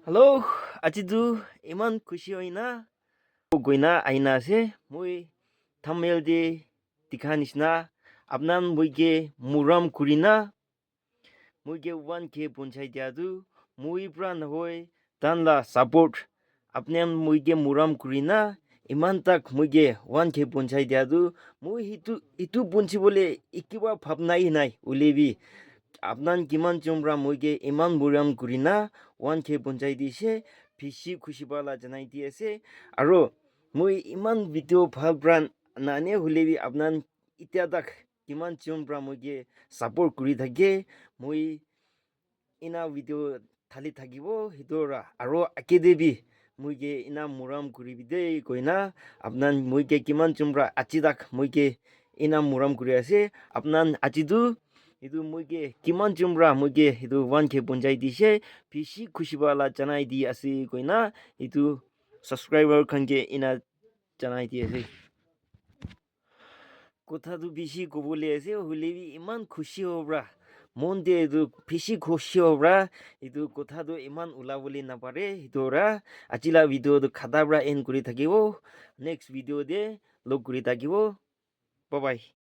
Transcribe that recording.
Hello, ajidu iman kushi hoina. Goina aina se mui thumbnail de dikhanishna apnan muige muram kurina muige 1k punchai diadu mui pra nahoi tanla support apnan muige muram kurina iman tak muige 1k punchai diadu mui hitu punchi bole ikiba bhabnai nai ulebi আপনান কিমান চুমরা মুইগে ইমান বুরাম করিনা 1k পঞ্চাই দিছে ফিসি খুশি পালা জানাই দিয়েছে আৰু মুই ইমান ভিডিও ভাল ব্রান নানে হলেবি আপনান ইতিয়া তাক কিমান চুমরা মুইগে সাপোর্ট করি থাকে মুই ইনা ভিডিও থালি থাকিব হিদৰা আৰু আকে দেবি মুইগে ইনা মুরাম করিবি দে কইনা আপনান মুইগে কিমান চুমরা আচি তাক মুইগে ইনা মুরাম করি আছে আপনান আচিদু itu muige kiman chumra muige itu 1k punjai dise pishi khushi bala janai di ase koina itu subscriber khange ina janai di ase kotha tu bishi kobole ase holebi iman khushi hobra monde itu pishi khushi hobra itu kotha tu iman ulabole na pare hitora achila video tu khadabra end kuri thakibo next video de log kuri thakibo bye bye